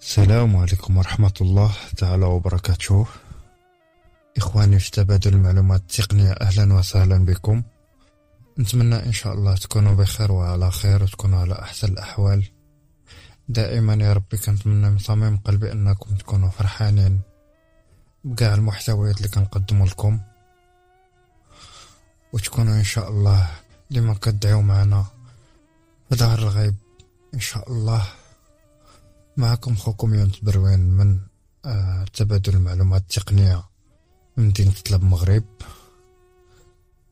السلام عليكم ورحمة الله تعالى وبركاته. إخواني في تبادل المعلومات التقنية، أهلا وسهلا بكم. نتمنى إن شاء الله تكونوا بخير وعلى خير وتكونوا على أحسن الأحوال دائما يا ربي. كنتمنى من صميم قلبي أنكم تكونوا فرحانين بقاع المحتويات اللي كنقدموا لكم، وتكونوا إن شاء الله ديما كتدعيو معنا في ظهر الغيب إن شاء الله. معكم خوكم يونس بروين من تبادل المعلومات التقنية من مدينة طلب مغرب.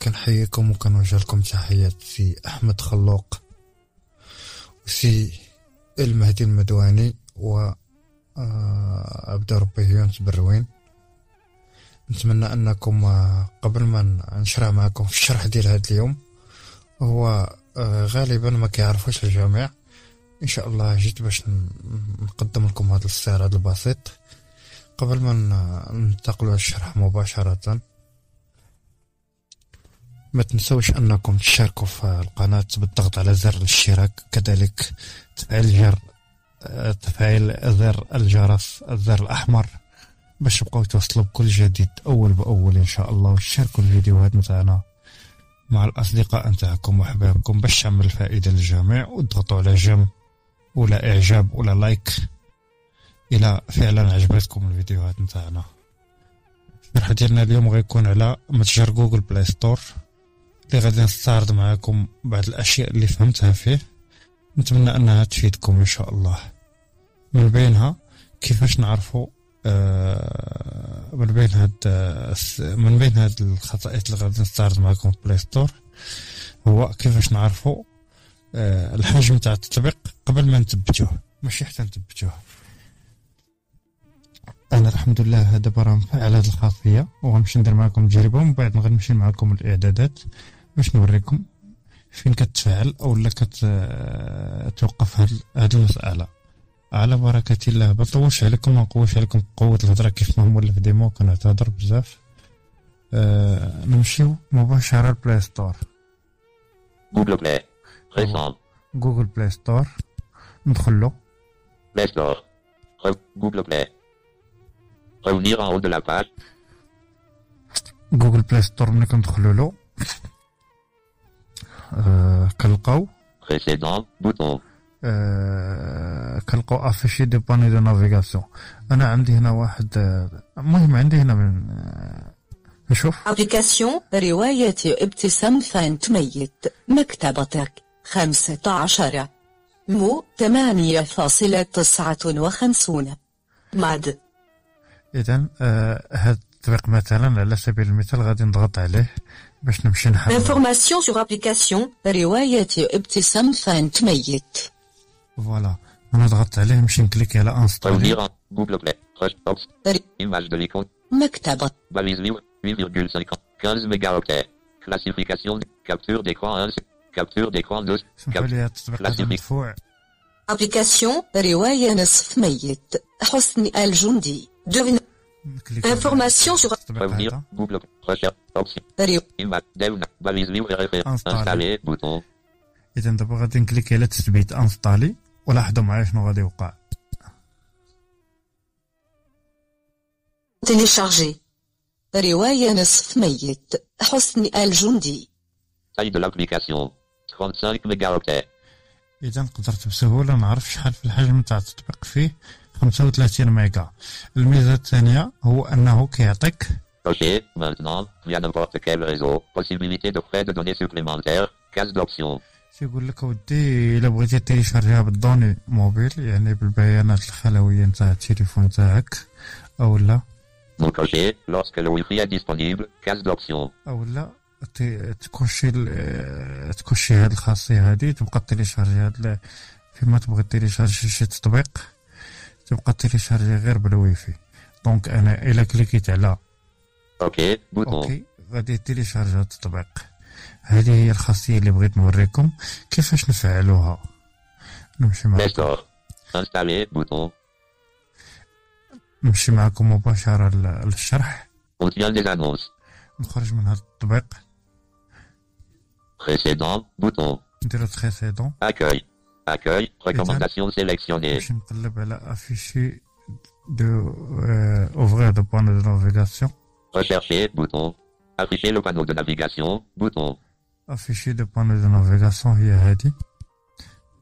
كنحييكم وكنوجه لكم تحيات سي أحمد خلوق وسي المهدي المدواني و عبد ربي يونس بروين. نتمنى أنكم قبل ما نشرع معكم في الشرح ديال هذا اليوم، هو غالبا ما كيعرفوش الجميع. ان شاء الله جيت باش نقدم لكم هذا الاستعراض البسيط قبل ما ننتقلوا للشرح مباشرة. ما تنسوش انكم تشاركوا في القناة بالضغط على زر الاشتراك، كذلك تفعيل زر الجرس، الزر الاحمر، باش تبقاو توصلوا بكل جديد اول باول ان شاء الله. وشاركوا الفيديوهات نتاعنا مع الاصدقاء نتاعكم واحبابكم باش تعمل الفائدة للجميع، وتضغطوا على جيم ولا اعجاب ولا لايك الى فعلا عجبتكم الفيديوهات نتاعنا. الشرح ديالنا اليوم غيكون على متجر جوجل بلاي ستور اللي غادي نستعرض معكم بعض الاشياء اللي فهمتها فيه، نتمنى انها تفيدكم ان شاء الله. من بينها كيفاش نعرفوا من بين هاد الخطأات اللي غادي نستعرض معكم في بلاي ستور، هو كيفاش نعرفوا الحجم تاع التطبيق قبل ما نثبتوه، ماشي حتى نثبتوه. انا الحمد لله دابا راه مفعل هذه الخاصيه، وغنمشي ندير معكم تجربه ومن بعد غنمشي معكم الاعدادات باش نوريكم فين كتفعل او لا كتوقف هذه المساله. على بركه الله، ما نطولش عليكم، ما نقويش عليكم قوه الهضره كيف ما مولف ديمو كنعتذر بزاف. نمشيو مباشره للبلاي ستور. جوجل بلاي ريسون، جوجل بلاي ستور ندخلو. بلاي ستور، جوجل بلاي، revenir en haut de la page. جوجل بلاي ستور ملي كندخلو له كنلقاو précédent bouton. كنلقاو افيشي دي باني دو نافيغاسيون. انا عندي هنا واحد، المهم عندي هنا من نشوف ابليكاسيون رواية ابتسام فانت ميت، مكتبتك 15 مو 8.59 ماد. اذا هذا التطبيق مثلا على سبيل المثال غادي نضغط عليه باش نمشي نحل انفورماسيون سور ابليكاسيون رواية ابتسام فانت ميت. فوالا انا ضغطت عليه، نمشي نكليكي على انستالي. revenir en Google Play. Image de l'icône. مكتبة Balise libre 8,5 15 mégaoctets. Classification capture d'écran 1, capture d'écran 2. سمحوا لي التطبيق هذا مدفوع. ابليكاسيون رواية نصف ميت، حسن الجندي. انفورماسيون سور revenir Google recherche option image down balise libre référence installer bouton. اذا دابا غادي نكليكي على تثبيت انستالي، ولاحظوا معايا شنو غادي يوقع. تيليشارجي رواية نصف ميت، حسن الجندي. Taille de l'application 35 mégaoctets. اذا قدرت بسهوله نعرف شحال في الحجم تاع التطبيق فيه، 35 ميجا. الميزه الثانيه هو انه كيعطيك Cocher maintenant via n'importe quel réseau. Possibilité de frais de données supplémentaires. Case d'options. يقول لك ودي الا بغيتي تيشارجيها بالدوني موبيل، يعني بالبيانات الخلويه نتاع التليفون تاعك، او لا Non coché lorsque le Wi-Fi est disponible. Case d'options. او لا تكوشي هاد الخاصيه هادي، تبقى تيليشارجي هاد فيما تبغي تيليشارجي شي تطبيق، تبقى تيليشارجي غير بالوايفاي. دونك انا الا كليكيت على OK bouton. اوكي غادي تيليشارجي هاد التطبيق. هذه هي الخاصيه اللي بغيت نوريكم كيفاش نفعلوها. نمشي Play معكم Store. Installer bouton. نمشي معكم مباشره للشرح. Contient des annonces. نخرج من هذا التطبيق، Précédent bouton. نديرو تريسيدون. Accueil. Accueil, recommandations sélectionnées. باش نقلب على afficher de ouvrir de panneau de navigation. Rechercher, bouton. Afficher le panneau de navigation, bouton. afficher de panneau de navigation هي هذه.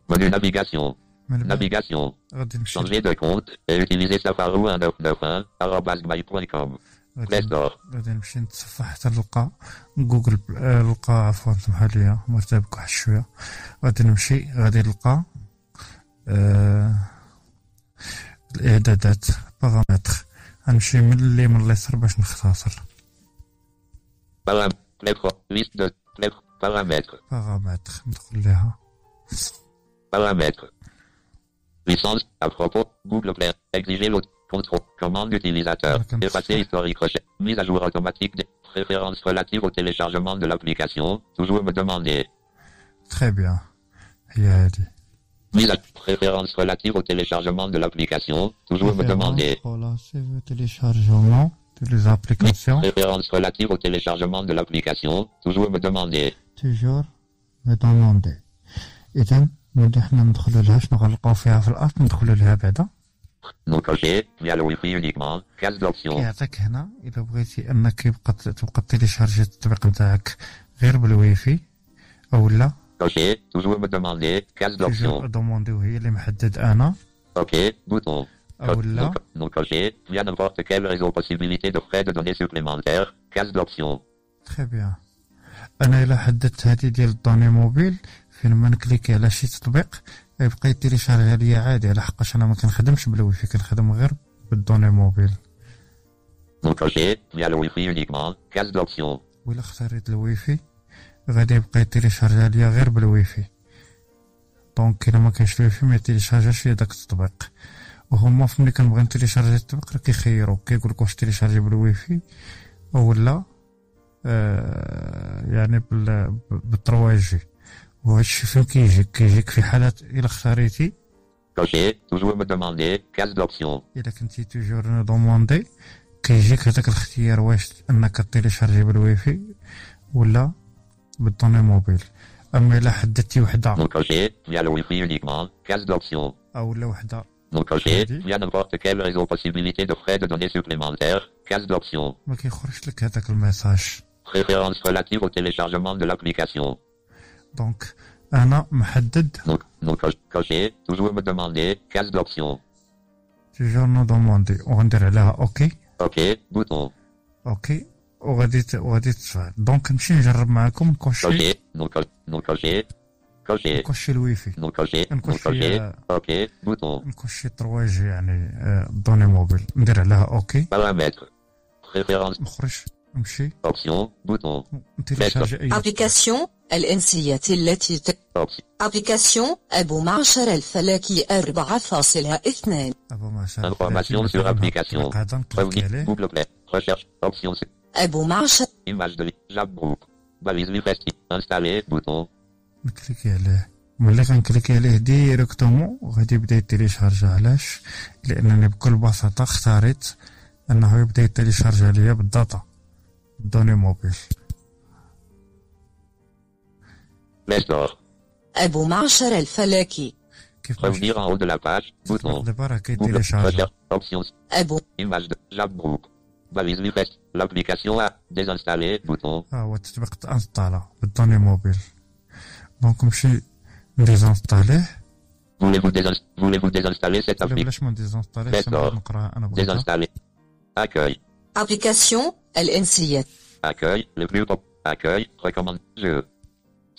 Menu navigation. من بعد Navigation. غادي نمشي Changer de compte et utiliser Safari 1991@gmail.com. Play Store. غادي نمشي نتصفح حتى نلقى جوجل نلقى عفوا سمحوا لي مرتبك واحد شويه. غادي نمشي غادي نلقى الاعدادات بارامتر. غنمشي من اللي من اليسار باش نختصر. Liste de paramètres. بارامتر ندخل ليها. Paramètres. Licence, à propos, Google Play, exiger l'autre, contrôle, commande utilisateur, D'accord. effacer historique recherche, mise à jour automatique des préférences relatives au téléchargement de l'application, toujours me demander. Très bien. هي هذه. Mise à préférences relatives au téléchargement de l'application, toujours me demander. Voilà, c'est le téléchargement de les applications. Préférences relatives au téléchargement de l'application, toujours me demander. Toujours me demander. إذا ملي حنا ندخلوا لها شنو غنلقاو فيها في الأرض ندخلوا لها بعدا. Non coché, via le Wi-Fi uniquement, case d'options. كيعطيك هنا إلا بغيتي أنك تبقى تيليشارجي التطبيق نتاعك غير بالوايفاي أو لا. Coché, toujours me demander, case توجور d'options. دوموندي وهي اللي محدد أنا OK, bouton. أو لا. Non coché, via n'importe quel réseau possibilité de frais de données supplémentaires, case d'options. تخي بيان. أنا إلا حددت هذه ديال الدوني موبيل فين ما نكليكي على شي تطبيق يبقى يتيليشارجي ليا عادي على حقاش أنا ما كنخدمش بالوايفاي كنخدم غير بالدوني موبيل. Non coché, via le Wi-Fi uniquement, case d'options. وإلا اختاريت الوايفاي غادي يبقى يتيليشارجي ليا غير بالوايفاي. دونك إلا ما كانش الوايفاي ما يتيليشارجاش ليا داك التطبيق. وهما فملي كنبغي نتيليشارجي التطبيق راه كيخيروك كيقولك واش تيليشارجي بالوايفاي أو لا يعني بالترواجي. وهادشي فين كيجيك في حالات إلا اختاريتي Coché, toujours me demander, case d'options. إلا كنتي توجور نو دوموندي كيجيك هذاك الاختيار واش أنك تيليشارجي بالوايفاي ولا بالدوني موبيل. أما إلا حددتي وحدة Non coché, via le Wi-Fi uniquement, case d'options. أو لا وحدة Non coché, Vas-y. via n'importe quel réseau possibilité de frais de données supplémentaires, case d'options. ما كيخرجش لك هذاك الميساج. Préférences relatives au téléchargement de l'application. دونك أنا محدد Non coché, toujours me demander, case d'options. توجور نو دوموندي وغندير عليها أوكي. OK, bouton. أوكي وغادي تفعل. دونك نمشي نجرب معاكم نكوشي Coché, non coché. Coché, نكوشي الوايفاي non coché, non نكوشي coché. OK, bouton. نكوشي الترواجي يعني الدوني موبيل ندير عليها أوكي. Paramètres. Préférences. نخرج نمشي Options, bouton. نتيليشارجي أي أبليكاسيون الإنسية التي Options. أبليكاسيون أبو معشر الفلكي 4.2 أبو معشر Informations sur application. هذا نكليك Revenir. عليه Google Play. Recherche. Options. أبو معشر Image de Jab Group. Balise Vifesti. Installer. Bouton. نكليكي عليه. ملي كنكليكي عليه ديريكتومون غادي يبدا يتيليشارجي. علاش؟ لأنني بكل بساطة اختاريت أنه يبدا يتيليشارجي عليا بالداتا بالدوني موبيل. Play Store. أبو معشر الفلكي كيف Revenir en haut de la page. Bouton. دابا راه Google. كيتيليشارجي. Recherche. Options. أبو Image de Jab Group. Balise Vifesti. L'application a désinstallé. Bouton. ها هو التطبيق تانستالا بالدوني موبيل. دونك نمشي نديزانستاليه. Voulez-vous désinstaller cette لا application? بلاش ما نديزانستاليهش D'accord. نبغي نقراها أنا بغيتها. Désinstaller. Accueil. أبليكاسيون الإنسية Accueil. Le plus top. Accueil. Recommande. Jeu.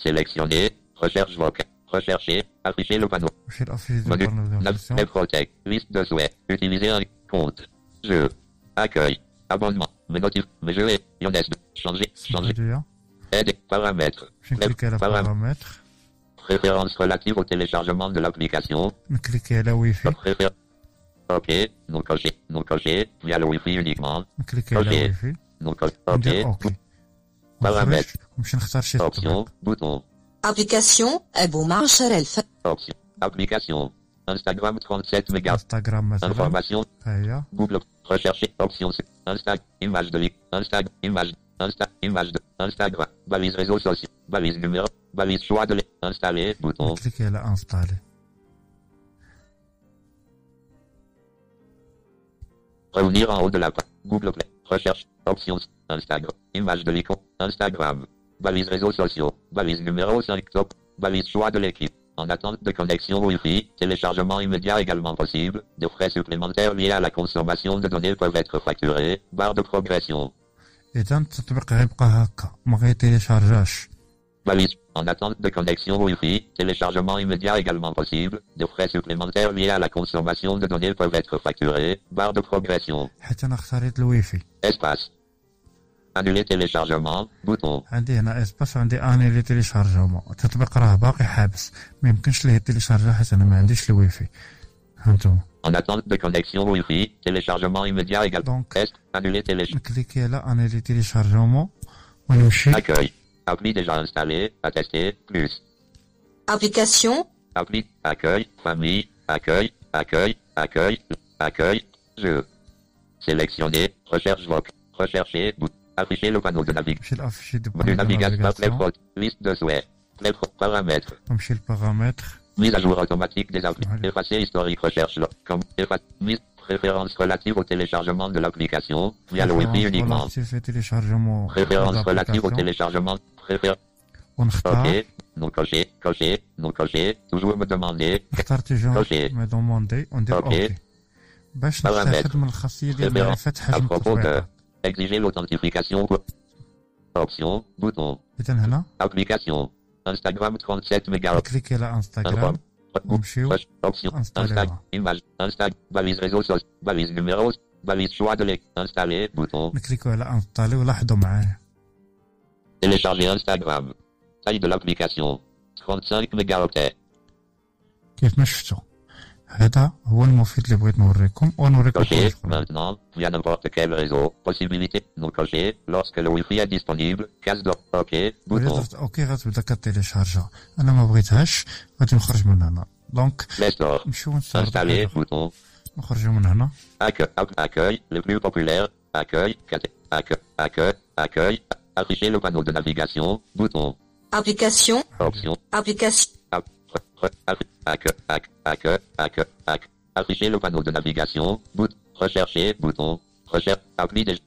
Sélectionner. Recherche vocale. Rechercher. Afficher le panneau. ماشي الأفيش Menu. ديال النافيغاسيون. Protect. Liste de souhaits. Utiliser un compte. Jeu. Accueil. Abonnement. Mes notifs. Mes jeux et Yonesb. Changer. ليا Aide. Paramètres. باش نكليكي على بارامتر Préférences relatives au téléchargement de l'application. نكليكي على وايفاي OK. Non coché. Non coché. Via le Wi-Fi uniquement. نكليكي على أوكي. وايفاي Non coché. ندير OK. اوكي بارامتر. نمشي نختار شي Option. تطبيق. Bouton. أبليكاسيون أبو معشر Option. Application. Instagram 37 mégas. انستغرام مثلا Information. ها هي Google. Rechercher. Options. Insta. Image de link. Insta. Image. Insta. Image de Instagram. Balise réseaux sociaux. Balise numéro. Balise choix de installer. Bouton. نكليكي على انستالي Revenir en haut de la page. Google Play. Recherche. Options. Instagram. Image de l'icône. Instagram. Balise réseaux sociaux. Balise numéro 5 top. Balise choix de l'équipe. En attente de connexion Wi-Fi, téléchargement immédiat également possible. Des frais supplémentaires liés à la consommation de données peuvent être facturés. Barre de progression. إذا التطبيق غيبقى هكا ما غيتيليشارجاش. Balise. En attente de connexion Wi-Fi, téléchargement immédiat également possible. Des frais supplémentaires liés à la consommation de données peuvent être facturés. Barre de progression. حيت أنا اختاريت الويفي. Espace. Annuler téléchargement. Bouton. عندي هنا اسباس وعندي انيلي تيليشارجمون. التطبيق راه باقي حابس ما يمكنش ليه تيليشارجا حيت انا ما عنديش الويفي. هانتوما. En attente de connexion Wi-Fi, téléchargement immédiat également. Donc, Annuler téléchargement. نكليكي على انيلي تيليشارجمون ونمشي. Accueil. Appli déjà installé. Attester. Plus. Application. Appli. Accueil. Famille. Accueil. Accueil. Accueil. Accueil. Jeu. Sélectionner. Recherche vocale. Rechercher. Afficher le panneau de navigation. نمشي لافيشي دو Menu navigation. Play Liste de souhaits. Play Paramètres. نمشي للبارامتر. Mise à jour automatique des applis. Voilà. Effacer historique recherche. Comme mise préférence relative au téléchargement de l'application via le Wi-Fi uniquement. تيليشارجمون. Préférence relative au téléchargement. ونختار. OK. Non coché. Coché. Non coché. Toujours me demander. نختار تيجون أوكي. مي دوموندي وندير أوكي. اوكي باش بارامتر. نستافد من الخاصية ديال Préférence معرفة à حجم propos de التطبيقات. exiger l'authentification. Option. Bouton. إذا هنا Application. Instagram 37 mégaoctets. نكليكي على انستغرام ونمشيو Option. انستاليوها. Instagram. Image. Instagram. Balise réseau social. Balise numéro. Balise choix de l'écran. Installer. Bouton. نكليكو على انستالي ولاحظوا معايا Télécharger Instagram. Taille de l'application. 35 mégaoctets. كيف ما شفتوا. هذا هو المفيد اللي بغيت نوريكم ونوريكم Coché. حوايج أخرى. Maintenant. Via n'importe quel réseau. Possibilité. Non coché. Lorsque le Wi-Fi est disponible. Case de OK. إلا Bouton. درت اوكي غتبدا كتيليشارجا. انا ما بغيتهاش غادي نخرج من هنا دونك Play Store. نمشيو نستعرضوا Installer. حاجة أخرى. Bouton. نخرجوا من هنا. Accueil. Les plus populaires. Accueil. Accueil. Afficher le panneau de navigation. Bouton. Application. Option. Application. Afficher le panneau de navigation. Rechercher. Bouton. Recherche. Application.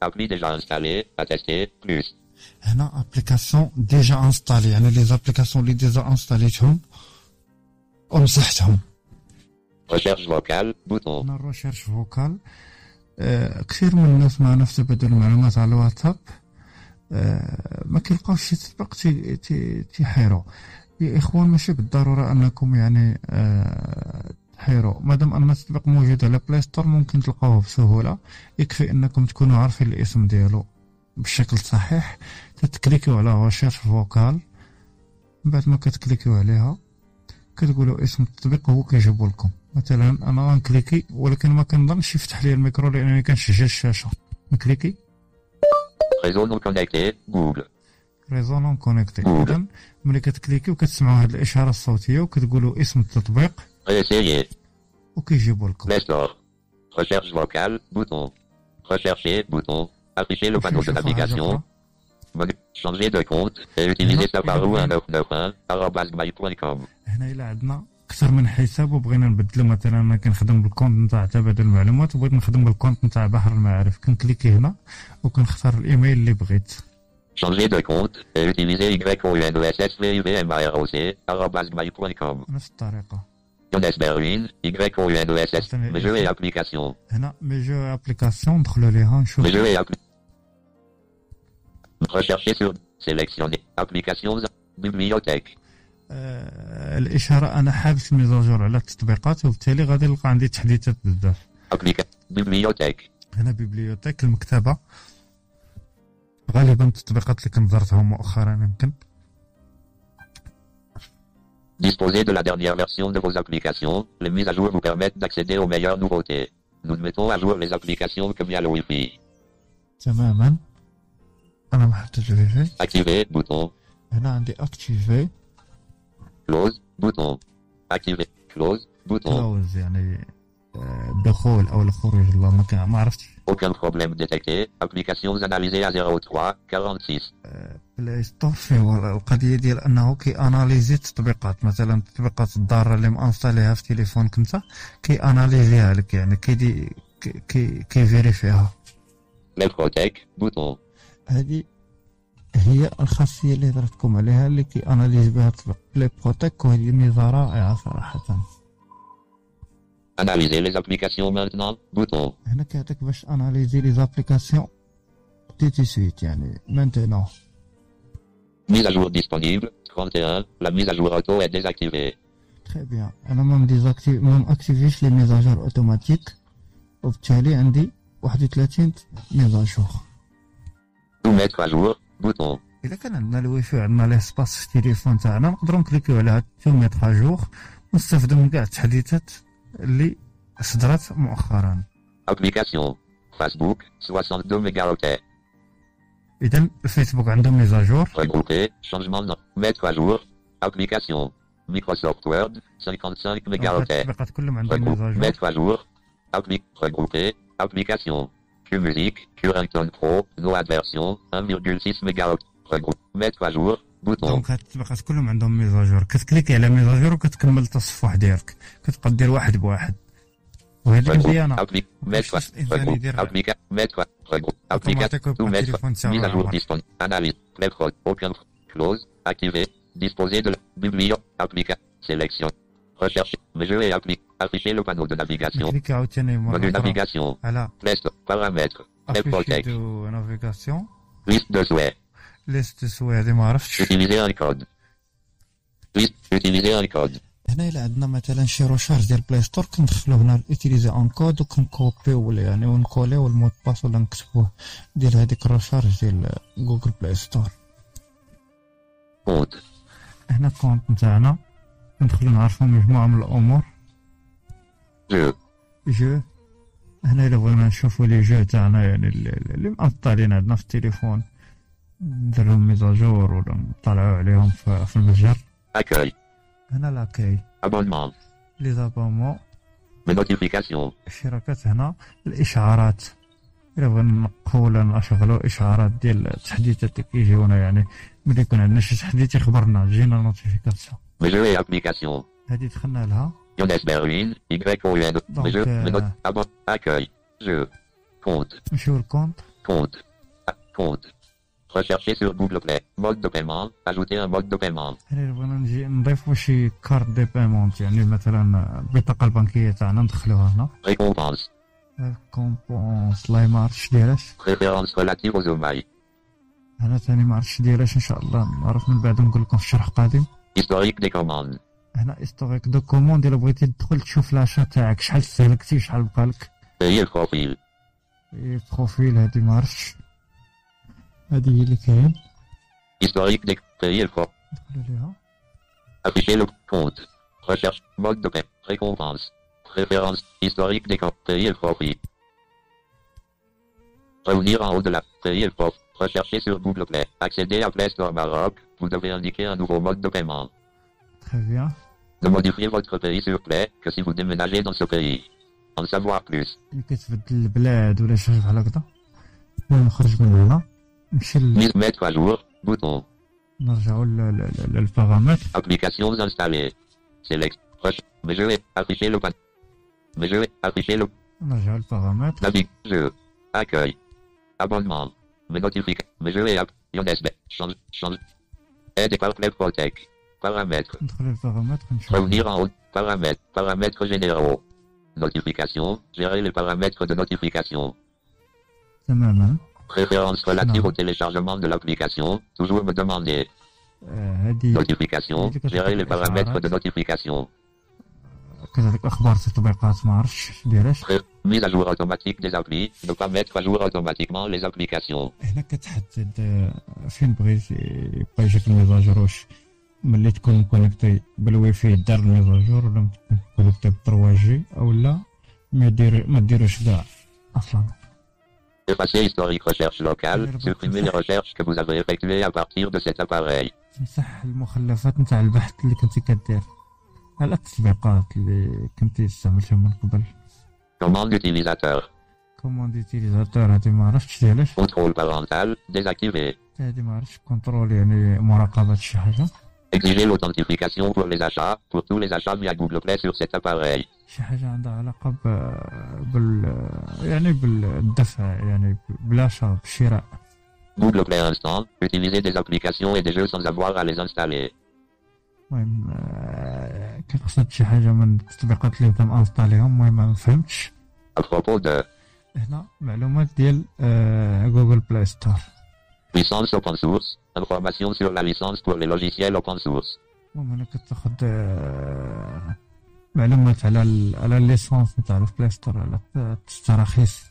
Appli déjà installé. Attester. Plus. هنا ابليكاسيون ديجا انستالي يعني لي زابليكاسيون اللي ديجا انستاليتهم ومسحتهم. Recherche vocale. Bouton. هنا الريشيرش فوكال. كثير من الناس معنا في تبادل المعلومات على الواتساب ما كيلقاوش شي تطبيق تيحيروا. يا اخوان ماشي بالضروره انكم يعني تحيروا مادام ان التطبيق موجود على بلاي ستور ممكن تلقاوه بسهوله. يكفي انكم تكونوا عارفين الاسم ديالو بالشكل الصحيح. تتكليكيو على ريشيرش فوكال بعد ما كتكليكيو عليها كتقولوا اسم التطبيق هو كيجيبوا لكم. مثلا انا غنكليكي ولكن ما كنظنش يفتح لي الميكرو لانني كنشجع الشاشه. نكليكي Réseau non connecté. Google. ريزو نون كونيكتي. اذا ملي كتكليكي وكتسمعوا هذه الاشاره الصوتيه وكتقولوا اسم التطبيق Réessayer. وكيجيبوا لكم. Play Store. Recherche vocale. Bouton. Rechercher. Bouton. Afficher le panneau de navigation. Menu. Changer de compte. Et utiliser Safarou 1991@gmail.com. هنا الا عندنا اكثر من حساب وبغينا نبدلو مثلا انا كنخدم بالكونت نتاع تبادل المعلومات وبغيت نخدم بالكونت نتاع بحر المعارف كنكليكي هنا وكنختار الايميل اللي بغيت. Changer de compte et utiliser YONESSVIVMAROC@gmail.com. نفس الطريقه. Younes Berwin, YONESS, mes jeux et applications. هنا مي جو ابليكاسيون ندخلوا ليها نشوف. Mes jeux et applications. Rechercher sur, sélectionner, applications, bibliothèque. الاشاره انا حابس ميزاجور على التطبيقات وبالتالي غادي نلقى عندي تحديثات بزاف. Bibliothèque. هنا بيبليوتيك المكتبه غالبا التطبيقات اللي كنت زرتهم مؤخرا يمكن. Disposez de la dernière version de vos applications. Les mises à jour vous permettent d'accéder aux meilleures nouveautés. Nous ne mettons à jour les applications que via le Wi-Fi. تماما انا محتاج الويفي. Activer, bouton. هنا عندي اكتيفي Close, bouton. Activer, close, bouton. كلوز يعني الدخول او الخروج. الله ما عرفتش. Aucun problème détecté. Applications analysées à 0346. بلاي ستور فيه القضيه ديال انه كياناليزي التطبيقات مثلا التطبيقات الضاره اللي مانستاليها في تليفونك انت كياناليزيها لك يعني كيفيريفيها. Les Protec, bouton. هذه هي الخاصيه اللي هضرتكم عليها اللي كياناليز بها التطبيق بلاي بروتيك، وهذه ميزه رائعه صراحه. Analyser les applications maintenant, bouton. هنا كيعطيك باش اناليزي لي زابليكاسيون تي سويت يعني مانتينون. Mise à jour disponible, 31, la mise à jour auto est désactivée. تري بيان. انا ما ماكتيفيش لي ميزاجور اوتوماتيك، وبالتالي عندي 31 ميزاجور. Tout mettre à jour, bouton. الا كان عندنا الواي فاي عندنا لي سباس في التليفون تاعنا نقدروا نكليكيو على هاد تو ميتر جور ونستافدوا من كاع التحديثات اللي صدرت مؤخرا. Application. Facebook, 62 mégaoctets. اذا الفيسبوك عنده ميزاجور. Regrouper, changement de mettre à jour. Application. Microsoft Word, 55 mégaoctets. التطبيقات كلهم عندهم ميزاجور. Mettre à jour. Regrouper. Application. QMusic, QRington Pro, nouvelle version, 1,6 mégaoctets. Mettre à jour. Bouton. دونك هاد التطبيقات كلهم عندهم ميزاجور، كتكليكي على ميزاجور وكتكمل التصفح ديالك، كتبقى دير واحد بواحد. وهذه مزيانه. Mise à jour disponible. Analyse. Clefrod. Open. Close. Activer. Disposer de la bibliothèque. Application. Sélection. Recherche. Mes jeux et applique. Afficher le panneau de navigation. كليكي عاوتاني Menu navigation. على Liste. Paramètres. Les افيشي protect. دو نافيغاسيون. Liste de souhaits. ليست سوي هذه ما عرفتش. Utiliser un code. Liste. Utiliser un code. هنا الا عندنا مثلا شي روشارج ديال بلاي ستور كندخلو هنا ايتيليزي اون كود وكنكوبيو ولا يعني ونكوليو المود باس ولا نكتبوه ديال هذيك الروشارج ديال جوجل بلاي ستور. Compte. هنا الكونت نتاعنا كندخلو نعرفو مجموعة من الامور. Jeu. جو هنا الا بغينا نشوفو لي جو تاعنا يعني اللي مأطالين عندنا في التليفون نديرلهم ميزاجور ولا نطلعو عليهم في المتجر. Accueil. هنا لاكاي Abonnement. لي زابونمون Mes notifications. الشراكات. هنا الاشعارات الا بغينا نقو ولا نشغلو اشعارات ديال التحديثات اللي كيجيونا، يعني ملي يكون عندنا شي تحديث يخبرنا تجينا نوتيفيكاسيون. Mes jeux et applications. هادي دخلنا لها. Younes Berwin, YON. Donc, Mes jeux, mes notes, accueil. Jeu. Compte. نمشيو للكونت. Compte. Compte. Rechercher sur Google Play. Mode de paiement. Ajouter un mode de paiement. هنا الا بغينا نجي نضيفو شي كارت دي بايمونت، يعني مثلا البطاقة البنكية تاعنا ندخلوها هنا. Récompense. كومبونس لا ما عرفتش ديالاش. Préférence relative aux OMAI. هنا ثاني ما عرفتش ديالاش، ان شاء الله نعرف من بعد نقول لكم في الشرح قادم. Historique des commandes. هنا استوريك دو كوموند الا بغيتي تدخل تشوف لاشا تاعك شحال استهلكتي شحال بقالك. Payer le profil. بروفيل هادي ما عرفتش، هادي هي اللي كاين. Historique des payer le profil. ندخلو ليها. Afficher le compte. Recherche. Mode de paiement. Récompense. Préférence. Historique des comptes. Payer le profil. Revenir en haut de la. Payer le profil. Rechercher sur Google Play. Accéder à Play Store Maroc. Vous devez indiquer un nouveau mode de paiement. Très bien. Ne modifiez votre pays sur Play que si vous déménagez dans ce pays. En savoir plus. ملي كتبدل البلاد ولا شي حاجه بحال هكذا نخرج من هنا نمشي Mettre à jour. Bouton. نرجعو للبارامتر. Applications installées. Select. Mes jeux et afficher le panneau. Mes jeux et afficher le. نرجعو للبارامتر. Navigue. Jeux. Accueil. Abonnement. Mes notifications. Mes jeux et app. Yonesb. Change. Aide et par Play Protect. Paramètres. ندخل للبارامتر نشوف. Revenir en haut. Paramètres. Paramètres généraux. Notification. Gérer les paramètres de notification. تماما. Préférence relative Non. au téléchargement de l'application. Toujours me demander. هادي Notification. Gérer les paramètres de notification. كذلك اخبار التطبيقات ما عرفتش ديالاش. Mise à jour automatique des applis. Ne pas mettre à jour automatiquement les applications. هنا كتحدد فين بغيتي يبقى يجيك الميزاجور، واش ملي تكون كونيكتي بالواي فاي دار الميزاجور ولا تكون كونيكتي ب 3G او لا ما ديروش كاع اصلا. Effacer historique recherche locale. Supprimer les recherches que vous avez effectuées à partir de cet appareil. تمسح المخلفات نتاع البحث اللي كنتي كدير على التطبيقات اللي كنتي استعملتهم من قبل. Commande utilisateur. كوموند يوتيليزاتور هادي ما عرفتش ديالاش. Contrôle parental. Désactivé. هادي ما عرفتش كونترول يعني مراقبة شي حاجة. Exiger l'authentification pour les achats, pour tous les achats mis à Google Play sur cet appareil. شي حاجة عندها علاقة يعني بالدفع، يعني بالأشياء بالشراء. Google Play Instant, utiliser des applications et des jeux sans avoir à les installer. المهم كتقصد شي حاجة من التطبيقات اللي انت مانستاليهم. المهم ما فهمتش. À propos de هنا معلومات ديال جوجل بلاي ستور. licence open source, information sur la licence pour les logiciels open source. المهم هنا كتاخد معلومات على الليسونس نتاع البلاي ستور، على التراخيص.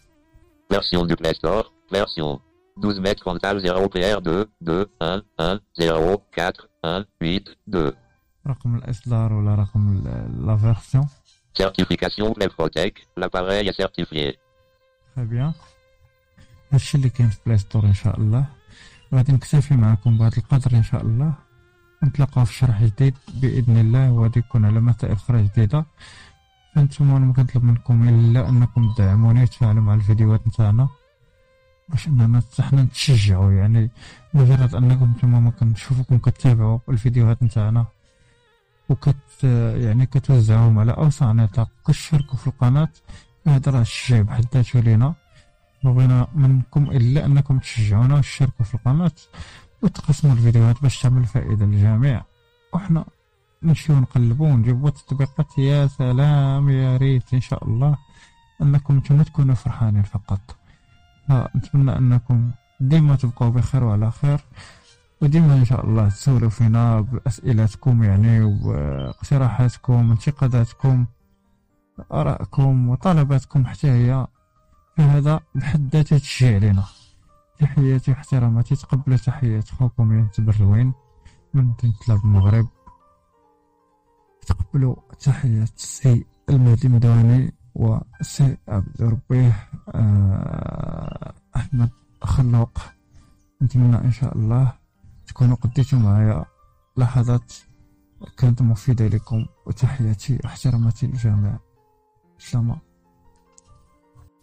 Version du Play Store, version 12 mètres frontal 0 PR2 2 1 1 0 4 1 8 2. رقم الإصدار ولا رقم لا فيرسيون. Certification Playprotec, l'appareil est certifié. très bien. هادشي اللي كاين في بلاي ستور ان شاء الله. غادي نكتفي معكم بهذا القدر ان شاء الله، نتلاقاو في شرح جديد باذن الله، وغادي يكون على مسائل اخرى جديده. فانتم انا ما كنطلب منكم الا انكم تدعموني وتفاعلوا مع الفيديوهات نتاعنا باش اننا حنا نتشجعوا، يعني مجرد انكم نتوما ما كنشوفوكم كتابعوا الفيديوهات نتاعنا يعني كتوزعوهم على اوسع نطاق، كتشاركوا في القناه، هذا راه الشجاع بحد ذاته لينا. ما بغينا منكم الا انكم تشجعونا وتشاركوا في القناه وتقسموا الفيديوهات باش تعمل فائده للجميع، وحنا نمشيو نقلبوا ونجيبوا تطبيقات. يا سلام، يا ريت ان شاء الله انكم نتوما تكونوا فرحانين فقط. نتمنى انكم ديما تبقوا بخير وعلى خير، وديما ان شاء الله تسولوا فينا باسئلتكم يعني، واقتراحاتكم، انتقاداتكم، ارائكم وطلباتكم حتى هي، فهذا بحد ذاته تشجيع لنا. تحياتي واحتراماتي، تقبلوا تحيات خوكم يونس بروين من مدينة المغرب، تقبلوا تحيات السي المهدي مدواني والسي عبد ربيه احمد خلوق. نتمنى ان شاء الله تكونوا قضيتوا معايا لحظات كانت مفيدة لكم، وتحياتي واحتراماتي للجميع. سلام.